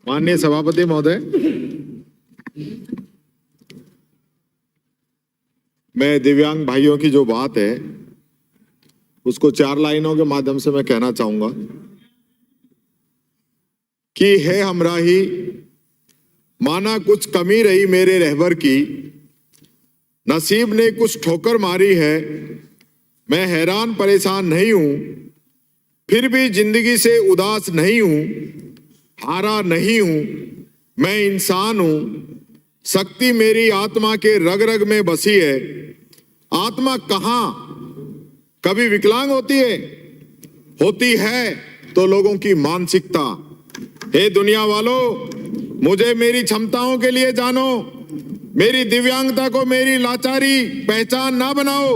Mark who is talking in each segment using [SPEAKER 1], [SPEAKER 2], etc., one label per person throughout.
[SPEAKER 1] माननीय सभापति महोदय, मैं दिव्यांग भाइयों की जो बात है उसको 4 लाइनों के माध्यम से मैं कहना चाहूंगा कि है हमराही माना कुछ कमी रही मेरे रहबर की, नसीब ने कुछ ठोकर मारी है, मैं हैरान परेशान नहीं हूं, फिर भी जिंदगी से उदास नहीं हूं, हारा नहीं हूं, मैं इंसान हूं, शक्ति मेरी आत्मा के रग रग में बसी है। आत्मा कहां कभी विकलांग होती है तो लोगों की मानसिकता। हे दुनिया वालों, मुझे मेरी क्षमताओं के लिए जानो, मेरी दिव्यांगता को मेरी लाचारी पहचान ना बनाओ।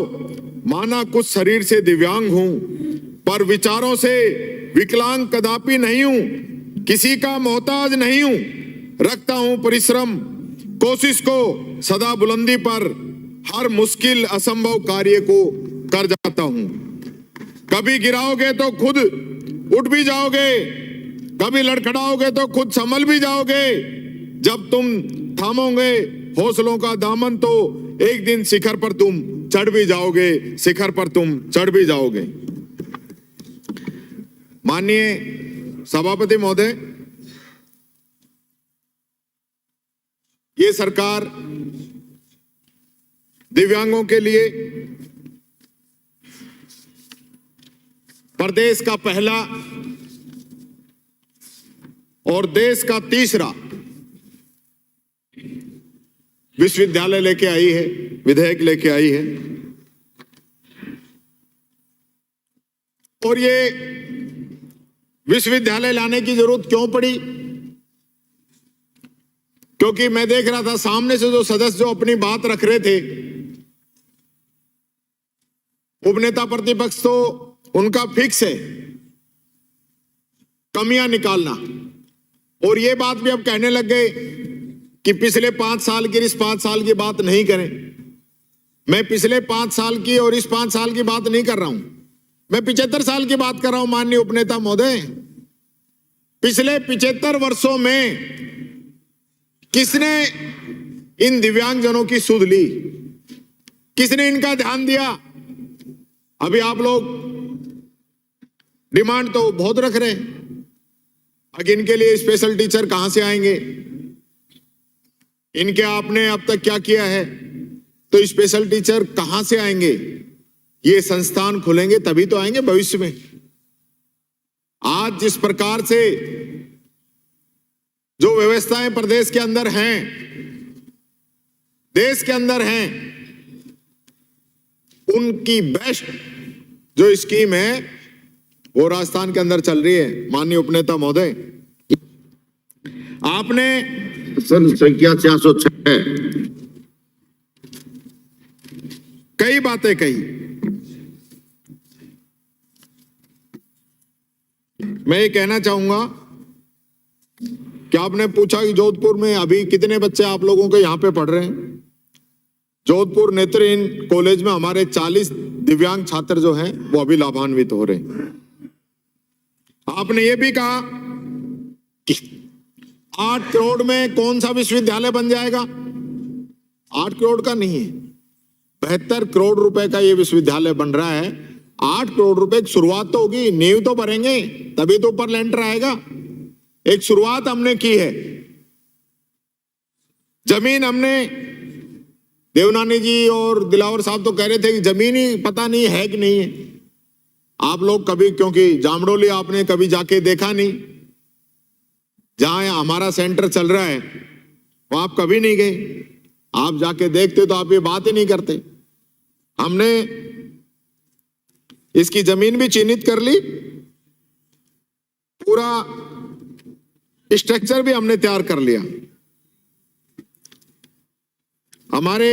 [SPEAKER 1] माना कुछ शरीर से दिव्यांग हूं पर विचारों से विकलांग कदापि नहीं हूं, किसी का मोहताज नहीं हूं, रखता हूं परिश्रम कोशिश को सदा बुलंदी पर, हर मुश्किल असंभव कार्य को कर जाता हूं। कभी गिराओगे तो खुद उठ भी जाओगे, कभी लड़खड़ाओगे तो खुद संभल भी जाओगे। जब तुम थामोगे हौसलों का दामन तो एक दिन शिखर पर तुम चढ़ भी जाओगे, शिखर पर तुम चढ़ भी जाओगे। माननीय सभापति महोदय, ये सरकार दिव्यांगों के लिए प्रदेश का पहला और देश का तीसरा विश्वविद्यालय लेके आई है, विधेयक लेके आई है। और ये विश्वविद्यालय लाने की जरूरत क्यों पड़ी? क्योंकि मैं देख रहा था सामने से जो सदस्य जो अपनी बात रख रहे थे, उपनेता प्रतिपक्ष तो उनका फिक्स है कमियां निकालना, और ये बात भी अब कहने लग गए कि पिछले 5 साल की इस 5 साल की बात नहीं करें। मैं पिछले 5 साल की और इस 5 साल की बात नहीं कर रहा हूं, मैं 75 साल की बात कर रहा हूं। माननीय उपनेता महोदय, पिछले 75 वर्षों में किसने इन दिव्यांगजनों की सुध ली? किसने इनका ध्यान दिया? अभी आप लोग डिमांड तो बहुत रख रहे हैं, अगर इनके लिए स्पेशल टीचर कहां से आएंगे? इनके आपने अब तक क्या किया है? तो स्पेशल टीचर कहां से आएंगे? ये संस्थान खुलेंगे तभी तो आएंगे भविष्य में। आज जिस प्रकार से जो व्यवस्थाएं प्रदेश के अंदर हैं, देश के अंदर हैं, उनकी बेस्ट जो स्कीम है वो राजस्थान के अंदर चल रही है। माननीय उपनेता महोदय, आपने संख्या 406 कई बातें कही। मैं ये कहना चाहूंगा कि आपने पूछा कि जोधपुर में अभी कितने बच्चे आप लोगों के यहां पे पढ़ रहे हैं। जोधपुर नेत्रहीन कॉलेज में हमारे 40 दिव्यांग छात्र जो हैं वो अभी लाभान्वित हो रहे हैं। आपने ये भी कहा कि 8 करोड़ में कौन सा विश्वविद्यालय बन जाएगा? 8 करोड़ का नहीं है, 72 करोड़ रुपए का ये विश्वविद्यालय बन रहा है। 8 करोड़ रुपए की शुरुआत तो होगी, नींव तो भरेंगे तभी तो ऊपर लेंटर आएगा। एक शुरुआत हमने की है। जमीन हमने, देवनानी जी और दिलावर साहब तो कह रहे थे कि जमीन ही पता नहीं है कि नहीं है। आप लोग कभी, क्योंकि जामडोली आपने कभी जाके देखा नहीं, जहां हमारा सेंटर चल रहा है वहां आप कभी नहीं गए। आप जाके देखते तो आप ये बात ही नहीं करते। हमने इसकी जमीन भी चिन्हित कर ली, पूरा स्ट्रक्चर भी हमने तैयार कर लिया। हमारे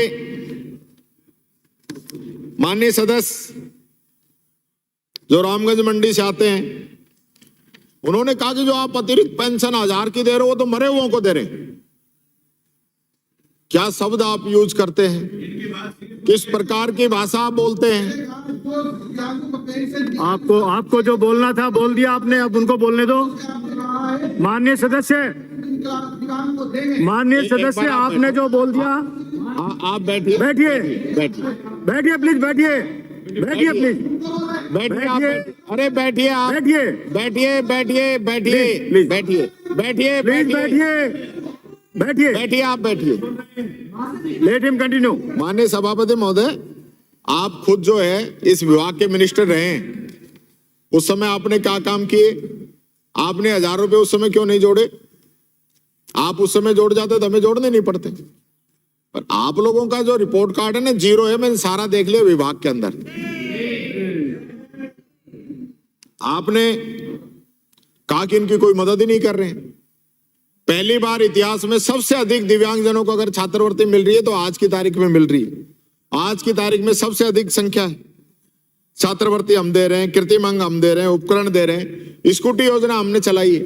[SPEAKER 1] माननीय सदस्य जो रामगंज मंडी से आते हैं, उन्होंने कहा कि जो आप अतिरिक्त पेंशन 1000 की दे रहे हो वो तो मरे हुओं को दे रहे हैं। क्या शब्द आप यूज करते हैं, किस प्रकार की भाषा आप बोलते हैं?
[SPEAKER 2] आपको जो बोलना था बोल दिया आपने, अब उनको बोलने दो। माननीय सदस्य दिव्यांग को देंगे।
[SPEAKER 3] माननीय सदस्य, आपने जो बोल दिया,
[SPEAKER 4] आप बैठिए
[SPEAKER 3] बैठिए
[SPEAKER 4] बैठिए
[SPEAKER 3] बैठिए प्लीज, बैठिए बैठिए प्लीज,
[SPEAKER 4] बैठिए आप
[SPEAKER 3] बैठिए।
[SPEAKER 4] अरे बैठिए आप
[SPEAKER 3] बैठिए
[SPEAKER 4] बैठिए बैठिए बैठिए
[SPEAKER 3] प्लीज।
[SPEAKER 4] बैठिए बैठिए
[SPEAKER 3] प्लीज, बैठिए बैठिए,
[SPEAKER 4] बैठिए आप बैठिए।
[SPEAKER 3] Let him continue.
[SPEAKER 1] माननीय सभापति महोदय, आप खुद जो है इस विभाग के मिनिस्टर रहे हैं, उस समय आपने क्या काम किए? आपने 1000 रुपए उस समय क्यों नहीं जोड़े? आप उस समय जोड़ जाते तो हमें जोड़ने नहीं पड़ते। पर आप लोगों का जो रिपोर्ट कार्ड है ना, 0 है। मैंने सारा देख लिया विभाग के अंदर। आपने कहा कि इनकी कोई मदद ही नहीं कर रहे हैं। पहली बार इतिहास में सबसे अधिक दिव्यांगजनों को अगर छात्रवृत्ति मिल रही है तो आज की तारीख में मिल रही है। आज की तारीख में सबसे अधिक संख्या है। छात्रवृत्ति हम दे रहे हैं, कृतिमंग हम दे रहे हैं, उपकरण दे रहे हैं। स्कूटी योजना हमने चलाई है,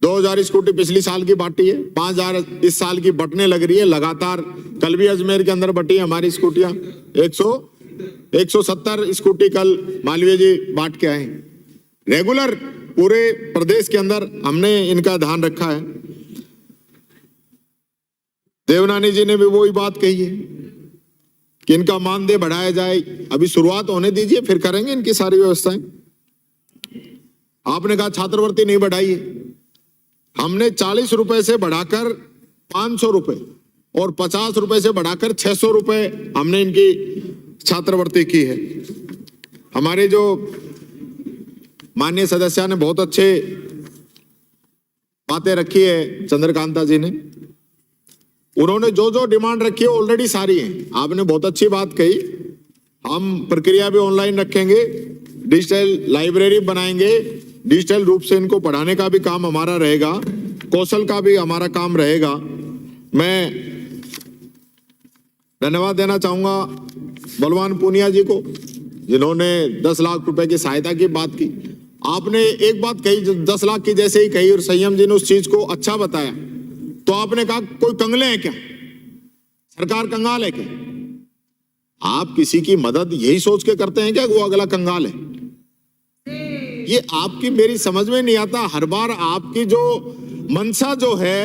[SPEAKER 1] 2000 स्कूटी पिछली साल की बांटी है, 5000 इस साल की बटने लग रही है लगातार। कल भी अजमेर के अंदर बटी है हमारी स्कूटियां। 170 स्कूटी कल मालवीय जी बांट के आए। रेगुलर पूरे प्रदेश के अंदर हमने इनका ध्यान रखा है। देवनानी जी ने भी वही बात कही है कि इनका मानदेय बढ़ाया जाए। अभी शुरुआत होने दीजिए, फिर करेंगे इनकी सारी व्यवस्थाएं। आपने कहा छात्रवृत्ति नहीं बढ़ाई है, हमने 40 रुपए से बढ़ाकर 500 रुपए और 50 रुपए से बढ़ाकर 600 रुपए हमने इनकी छात्रवृत्ति की है। हमारे जो माननीय सदस्य ने बहुत अच्छे बातें रखी है, चंद्रकांता जी ने, उन्होंने जो जो डिमांड रखी है ऑलरेडी सारी है। आपने बहुत अच्छी बात कही। हम प्रक्रिया भी ऑनलाइन रखेंगे, डिजिटल लाइब्रेरी बनाएंगे, डिजिटल रूप से इनको पढ़ाने का भी काम हमारा रहेगा, कौशल का भी हमारा काम रहेगा। मैं धन्यवाद देना चाहूंगा बलवान पूनिया जी को, जिन्होंने 10 लाख रुपए की सहायता की बात की। आपने एक बात कही, 10 लाख की जैसे ही कही और संयम जी ने उस चीज को अच्छा बताया, तो आपने कहा कोई कंगले हैं क्या, सरकार कंगाल है क्या? आप किसी की मदद यही सोच के करते हैं क्या वो अगला कंगाल है? ये आपकी मेरी समझ में नहीं आता। हर बार आपकी जो मंशा जो है,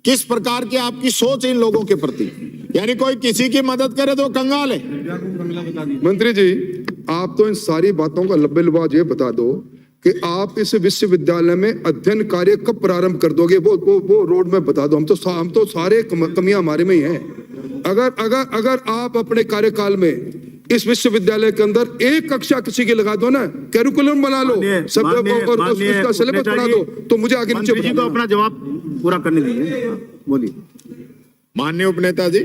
[SPEAKER 1] किस प्रकार की आपकी सोच इन लोगों के प्रति, यानी कोई किसी की मदद करे तो कंगाल है।
[SPEAKER 5] मंत्री जी, आप तो इन सारी बातों का लब्बे लुबाज ये बता दो कि आप इस विश्वविद्यालय में अध्ययन कार्य कब प्रारंभ कर दोगे? वो रोड में बता दो। हम तो सारे कमियां हमारे में ही हैं। अगर आप अपने कार्यकाल में इस विश्वविद्यालय के अंदर एक कक्षा किसी की लगा दो ना, कैरिकुलम बना लो सब और उसका सिलेबस बना दो, तो मुझे आगे नीचे
[SPEAKER 3] मंत्री जी को अपना जवाब पूरा करने दीजिए, बोलिए।
[SPEAKER 1] माननीय उपनेता जी,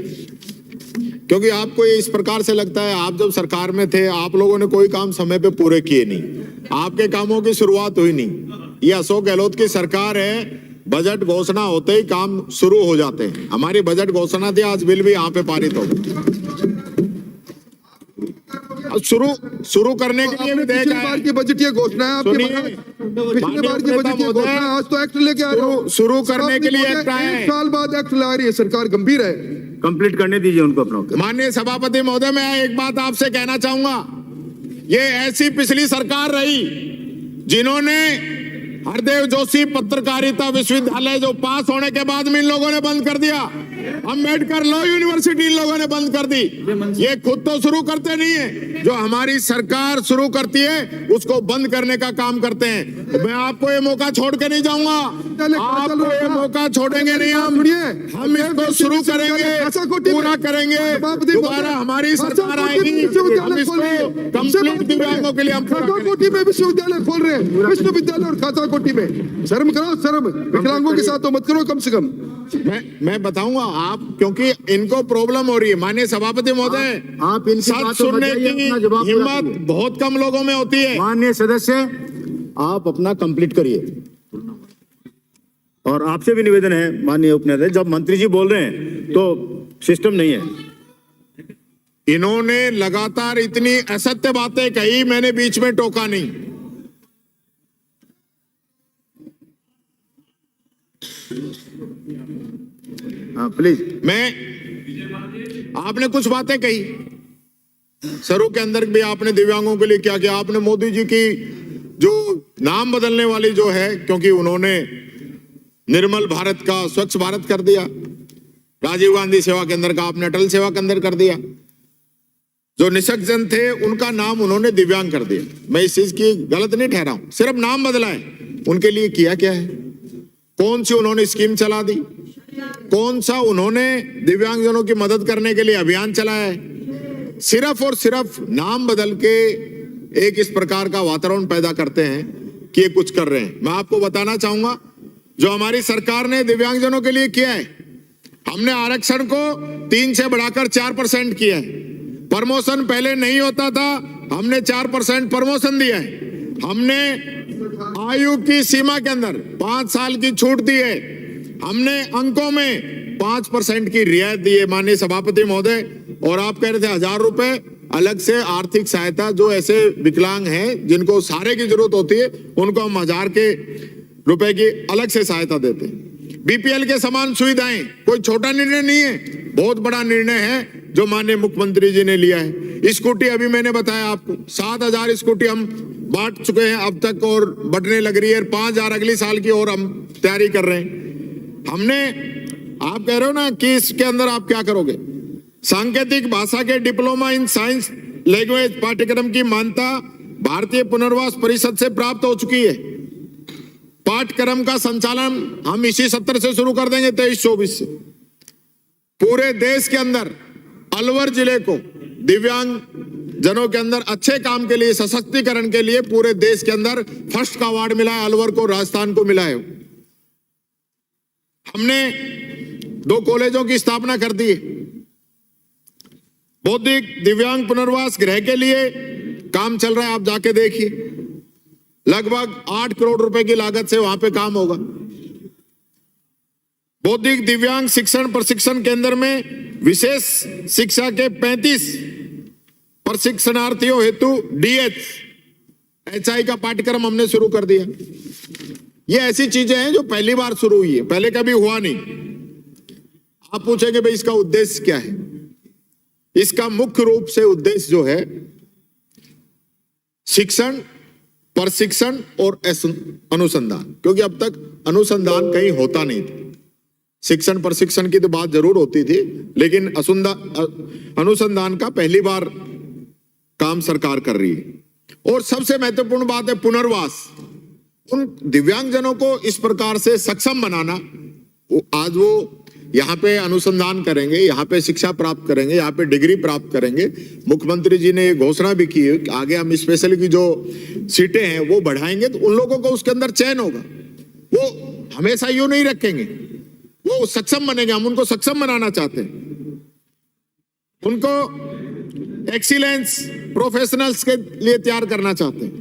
[SPEAKER 1] क्योंकि आपको ये इस प्रकार से लगता है, आप जब सरकार में थे आप लोगों ने कोई काम समय पे पूरे किए नहीं, आपके कामों की शुरुआत हुई नहीं। ये अशोक गहलोत की सरकार है, बजट घोषणा होते ही काम शुरू हो जाते हैं। हमारी बजट घोषणा थी, आज बिल भी यहाँ पे पारित हो। शुरू करने के लिए भी
[SPEAKER 5] पिछली बार की बजटीय घोषणा है आपकी, पिछली बार की बजटीय घोषणा, आज तो एक्ट लेके आ रहे हो।
[SPEAKER 1] शुरू करने के लिए एक्ट आए,
[SPEAKER 5] 1 साल बाद एक्ट ला रही है सरकार, गंभीर है।
[SPEAKER 3] कंप्लीट करने दीजिए उनको अपना।
[SPEAKER 1] माननीय सभापति महोदय, मैं एक बात आपसे कहना चाहूंगा, ये ऐसी पिछली सरकार रही जिन्होंने हरदेव जोशी पत्रकारिता विश्वविद्यालय जो पास होने के बाद में इन लोगों ने बंद कर दिया, अम्बेडकर लॉ यूनिवर्सिटी इन लोगों ने बंद कर दी। ये खुद तो शुरू करते नहीं है, जो हमारी सरकार शुरू करती है उसको बंद करने का काम करते हैं। मैं आपको ये मौका छोड़ के नहीं जाऊंगा, आपको ये मौका छोड़ेंगे नहीं। हम इसको शुरू करेंगे, पूरा करेंगे। दोबारा हमारी सरकार आएगी, हम इसको कंप्लीट दिव्यांगों के लिए हम
[SPEAKER 5] खाताकोटी में विश्वविद्यालय खोल रहे हैं, विश्वविद्यालय और खाताकोटी में। शर्म करो, शर्म। विकलांगों के साथ तो मत करो कम से कम।
[SPEAKER 1] मैं बताऊंगा आप, क्योंकि इनको प्रॉब्लम हो रही है। माननीय सभापति महोदय,
[SPEAKER 3] आप इनकी
[SPEAKER 1] सच
[SPEAKER 3] बातों
[SPEAKER 1] सुनने
[SPEAKER 3] बजाइए,
[SPEAKER 1] की
[SPEAKER 3] अपना जवाब पूरा
[SPEAKER 1] हिम्मत
[SPEAKER 3] करिए।
[SPEAKER 1] बहुत कम लोगों में होती है।
[SPEAKER 3] माननीय सदस्य, आप अपना कंप्लीट करिए। और आपसे भी निवेदन है माननीय उपनेता, जब मंत्री जी बोल रहे हैं तो सिस्टम नहीं है।
[SPEAKER 1] इन्होंने लगातार इतनी असत्य बातें कही, मैंने बीच में टोका नहीं।
[SPEAKER 3] हाँ प्लीज।
[SPEAKER 1] आपने कुछ बातें कही, शुरू के अंदर भी आपने दिव्यांगों के लिए क्या किया। आपने मोदी जी की जो नाम बदलने वाली जो है, क्योंकि उन्होंने निर्मल भारत का स्वच्छ भारत कर दिया, राजीव गांधी सेवा केंद्र का आपने अटल सेवा केंद्र कर दिया, जो निःशक्तजन थे उनका नाम उन्होंने दिव्यांग कर दिया। मैं इस चीज की गलत नहीं ठहरा हूं, सिर्फ नाम बदला है। उनके लिए किया क्या है? कौन सी उन्होंने स्कीम चला दी? कौन सा उन्होंने दिव्यांगजनों की मदद करने के लिए अभियान चलाया है? सिर्फ और सिर्फ नाम बदल के एक इस प्रकार का वातावरण पैदा करते हैं कि ये कुछ कर रहे हैं। मैं आपको बताना चाहूंगा, जो हमारी सरकार ने दिव्यांगजनों के लिए किया है, हमने आरक्षण को 3 से बढ़ाकर 4% किया है। प्रमोशन पहले नहीं होता था, हमने 4% प्रमोशन दिया है। हमने आयु की सीमा के अंदर 5 साल की छूट दी है। हमने अंकों में 5% की रियायत दी है माननीय सभापति महोदय। और आप कह रहे थे 1000 रुपए अलग से आर्थिक सहायता, जो ऐसे विकलांग हैं जिनको सहारे की जरूरत होती है, उनको हम 1000 के रुपए की अलग से सहायता देते हैं। बीपीएल के समान सुविधाएं कोई छोटा निर्णय नहीं है, बहुत बड़ा निर्णय है जो माननीय मुख्यमंत्री जी ने लिया है। स्कूटी अभी मैंने बताया आपको, 7000 स्कूटी हम बांट चुके हैं अब तक और बढ़ने लग रही है। 5000 अगली साल की और हम तैयारी कर रहे हैं। हमने, आप कह रहे हो ना कि इसके अंदर आप क्या करोगे, सांकेतिक भाषा के डिप्लोमा इन साइंस लैंग्वेज पाठ्यक्रम की मान्यता भारतीय पुनर्वास परिषद से प्राप्त हो चुकी है। पाठ्यक्रम का संचालन हम इसी सत्र से शुरू कर देंगे, 23-24 से। पूरे देश के अंदर अलवर जिले को दिव्यांग जनों के अंदर अच्छे काम के लिए, सशक्तिकरण के लिए पूरे देश के अंदर फर्स्ट का अवार्ड मिला है। अलवर को, राजस्थान को मिला है। हमने 2 कॉलेजों की स्थापना कर दी है। बौद्धिक दिव्यांग पुनर्वास गृह के लिए काम चल रहा है, आप जाके देखिए। लगभग 8 करोड़ रुपए की लागत से वहां पे काम होगा। बौद्धिक दिव्यांग शिक्षण प्रशिक्षण केंद्र में विशेष शिक्षा के 35 प्रशिक्षणार्थियों हेतु DHI का पाठ्यक्रम हमने शुरू कर दिया। ये ऐसी चीजें हैं जो पहली बार शुरू हुई है, पहले कभी हुआ नहीं। आप पूछेंगे भाई इसका उद्देश्य क्या है? इसका मुख्य रूप से उद्देश्य जो है, शिक्षण, प्रशिक्षण और अनुसंधान, क्योंकि अब तक अनुसंधान कहीं होता नहीं था। शिक्षण प्रशिक्षण की तो बात जरूर होती थी, लेकिन अनुसंधान का पहली बार काम सरकार कर रही है। और सबसे महत्वपूर्ण बात है पुनर्वास। उन दिव्यांगजनों को इस प्रकार से सक्षम बनाना, आज वो यहाँ पे अनुसंधान करेंगे, यहाँ पे शिक्षा प्राप्त करेंगे, यहाँ पे डिग्री प्राप्त करेंगे। मुख्यमंत्री जी ने ये घोषणा भी की है कि आगे हम स्पेशल की जो सीटें हैं वो बढ़ाएंगे, तो उन लोगों को उसके अंदर चयन होगा। वो हमेशा यूं नहीं रखेंगे, वो सक्षम बनेंगे। हम उनको सक्षम बनाना चाहते हैं, उनको एक्सीलेंस प्रोफेशनल्स के लिए तैयार करना चाहते हैं।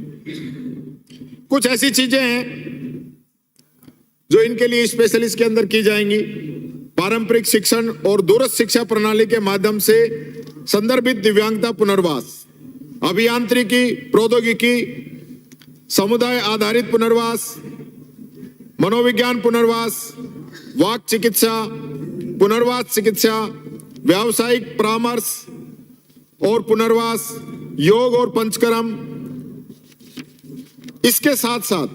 [SPEAKER 1] कुछ ऐसी चीजें हैं जो इनके लिए स्पेशलिस्ट के अंदर की जाएंगी। पारंपरिक शिक्षण और दूरस्थ शिक्षा प्रणाली के माध्यम से संदर्भित दिव्यांगता पुनर्वास, अभियांत्रिकी, प्रौद्योगिकी, समुदाय आधारित पुनर्वास, मनोविज्ञान पुनर्वास, वाक चिकित्सा, पुनर्वास चिकित्सा, व्यावसायिक परामर्श और पुनर्वास, योग और पंचकर्म। इसके साथ साथ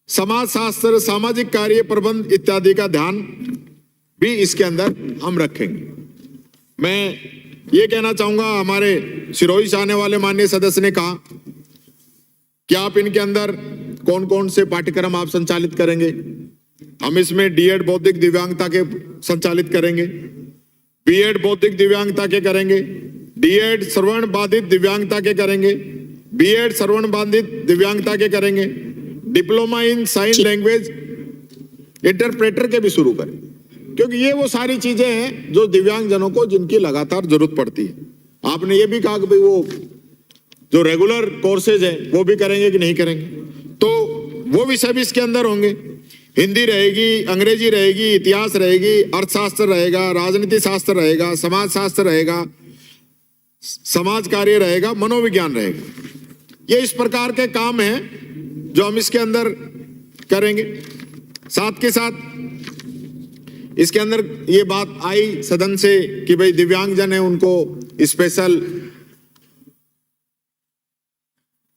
[SPEAKER 1] समाज शास्त्र, सामाजिक कार्य प्रबंध इत्यादि का ध्यान भी इसके अंदर हम रखेंगे। मैं ये कहना चाहूंगा, हमारे सिरोही से आने वाले माननीय सदस्य ने कहा कि आप इनके अंदर कौन कौन से पाठ्यक्रम आप संचालित करेंगे। हम इसमें D.Ed बौद्धिक दिव्यांगता के संचालित करेंगे, B.Ed बौद्धिक दिव्यांगता के करेंगे, D.Ed श्रवण बाधित दिव्यांगता के करेंगे, B.Ed श्रवण बाधित दिव्यांगता के करेंगे, diploma in sign language interpreter के भी शुरू करें, क्योंकि ये वो सारी चीजें हैं जो दिव्यांगजनों को जिनकी लगातार जरूरत पड़ती है। आपने ये भी कहा कि भाई वो जो रेगुलर कोर्सेज हैं वो भी करेंगे कि नहीं करेंगे, तो वो विषय भी इसके अंदर होंगे। हिंदी रहेगी, अंग्रेजी रहेगी, इतिहास रहेगी, अर्थशास्त्र रहेगा, राजनीति शास्त्र रहेगा, समाज शास्त्र रहेगा, समाज कार्य रहेगा, मनोविज्ञान रहेगा। ये इस प्रकार के काम हैं जो हम इसके अंदर करेंगे। साथ के साथ इसके अंदर ये बात आई सदन से कि भाई दिव्यांगजन है, उनको स्पेशल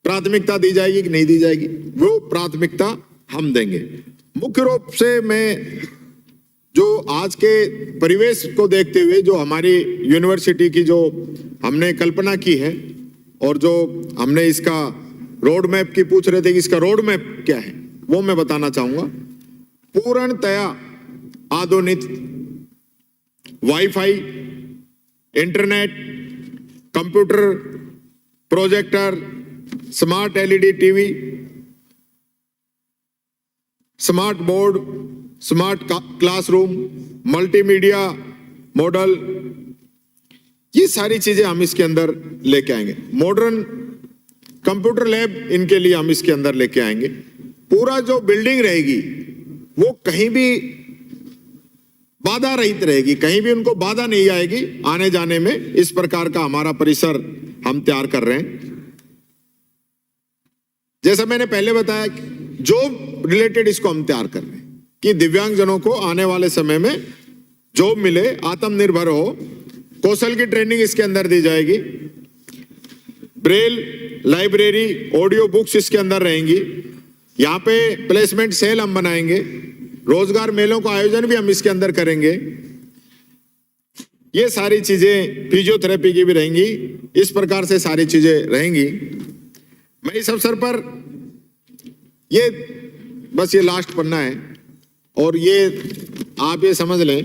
[SPEAKER 1] प्राथमिकता दी जाएगी कि नहीं दी जाएगी। वो प्राथमिकता हम देंगे। मुख्य रूप से मैं जो आज के परिवेश को देखते हुए जो हमारी यूनिवर्सिटी की जो हमने कल्पना की है और जो हमने इसका रोड मैप की पूछ रहे थे कि इसका रोड मैप क्या है, वो मैं बताना चाहूंगा। पूर्णतया आधुनिक wifi, internet, computer, projector, smart LED TV, smart board, smart classroom, multimedia model, ये सारी चीजें हम इसके अंदर लेके आएंगे। मॉडर्न कंप्यूटर लैब इनके लिए हम इसके अंदर लेके आएंगे। पूरा जो बिल्डिंग रहेगी वो कहीं भी बाधा रहित रहेगी, कहीं भी उनको बाधा नहीं आएगी आने जाने में। इस प्रकार का हमारा परिसर हम तैयार कर रहे हैं। जैसा मैंने पहले बताया, जॉब रिलेटेड इसको हम तैयार कर रहे हैं कि दिव्यांगजनों को आने वाले समय में जॉब मिले, आत्मनिर्भर हो, कौशल की ट्रेनिंग इसके अंदर दी जाएगी। ब्रेल लाइब्रेरी, ऑडियो बुक्स इसके अंदर रहेंगी। यहाँ पे प्लेसमेंट सेल हम बनाएंगे, रोजगार मेलों का आयोजन भी हम इसके अंदर करेंगे। ये सारी चीजें फिजियोथेरेपी की भी रहेंगी, इस प्रकार से सारी चीजें रहेंगी। मैं इस अवसर पर ये बस ये लास्ट पन्ना है और ये आप ये समझ लें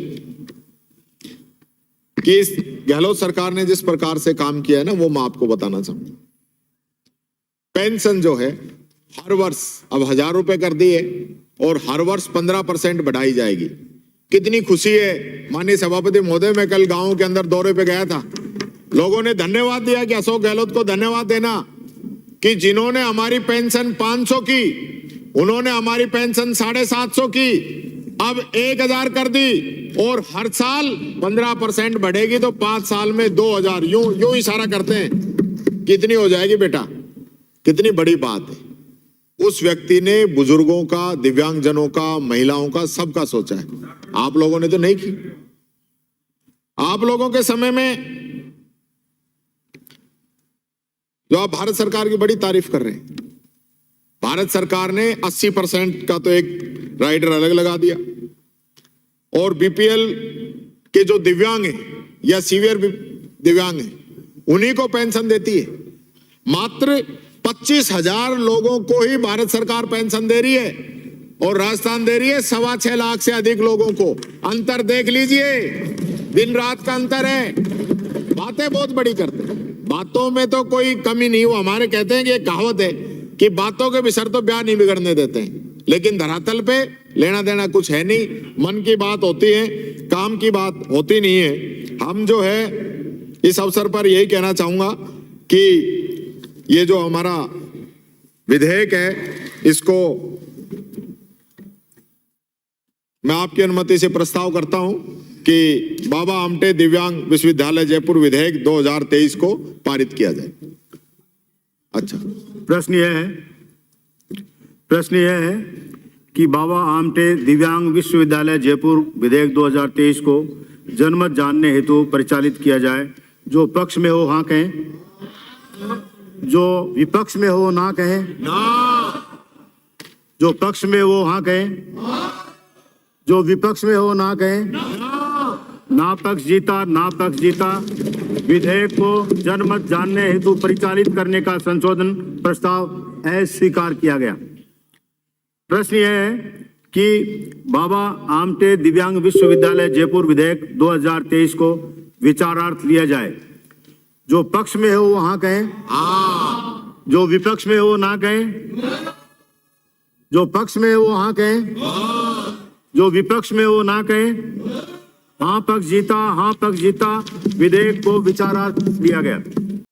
[SPEAKER 1] कि इस गहलोत सरकार ने जिस प्रकार से काम किया है ना, वो मैं आपको बताना चाहूंगा। पेंशन जो है हर वर्ष अब 1000 रुपए कर दी है और हर वर्ष 15% बढ़ाई जाएगी। कितनी खुशी है माननीय सभापति महोदय। मैं कल गांव के अंदर दौरे पे गया था, लोगों ने धन्यवाद दिया कि अशोक गहलोत को धन्यवाद देना कि जिन्होंने हमारी पेंशन 500 की, उन्होंने हमारी पेंशन 750 की, अब 1000 कर दी और हर साल 15% बढ़ेगी तो 5 साल में 2000, यूं इशारा करते हैं। कितनी हो जाएगी बेटा, कितनी बड़ी बात है। उस व्यक्ति ने बुजुर्गों का, दिव्यांगजनों का, महिलाओं का, सबका सोचा है। आप लोगों ने तो नहीं की। आप लोगों के समय में जो आप भारत सरकार की बड़ी तारीफ कर रहे हैं, भारत सरकार ने 80% का तो एक राइडर अलग लगा दिया और बीपीएल के जो दिव्यांग हैं या सीवियर दिव्यांग हैं उन्हीं को पेंशन देती है। मात्र 25,000 लोगों को ही भारत सरकार पेंशन दे रही है और राजस्थान दे रही है 6.25 लाख से अधिक लोगों को। अंतर देख लीजिए, दिन रात का अंतर है। बातें बहुत बड़ी करते हैं, बातों में तो कोई कमी नहीं हो। हमारे कहते हैं कि एक कहावत है कि बातों के विसर तो ब्याह नहीं बिगड़ने देते हैं, लेकिन धरातल पे लेना देना कुछ है नहीं। मन की बात होती है, काम की बात होती नहीं है। हम जो है इस अवसर पर यही कहना चाहूंगा कि ये जो हमारा विधेयक है, इसको मैं आपकी अनुमति से प्रस्ताव करता हूं कि बाबा आमटे दिव्यांग विश्वविद्यालय जयपुर विधेयक 2023 को पारित किया जाए। अच्छा,
[SPEAKER 3] प्रश्न यह है कि बाबा आमटे दिव्यांग विश्वविद्यालय जयपुर विधेयक 2023 को जनमत जानने हेतु परिचालित किया जाए। जो पक्ष में हो हाँ कहें, जो विपक्ष में हो ना कहें। जो पक्ष में हो हाँ कहें, जो विपक्ष में हो ना कहें। ना पक्ष जीता, ना पक्ष जीता। विधेयक को जनमत जानने हेतु परिचालित करने का संशोधन प्रस्ताव अस्वीकार किया गया। प्रश्न यह है कि बाबा आमटे दिव्यांग विश्वविद्यालय जयपुर विधेयक 2023 को विचारार्थ लिया जाए। जो पक्ष में हो वो हाँ कहें, जो विपक्ष में हो ना कहें। जो पक्ष में हो हाँ कहें, जो विपक्ष में हो ना कहें। हाँ पक्ष जीता, हाँ पक्ष जीता। विधेयक को विचारार्थ लिया गया।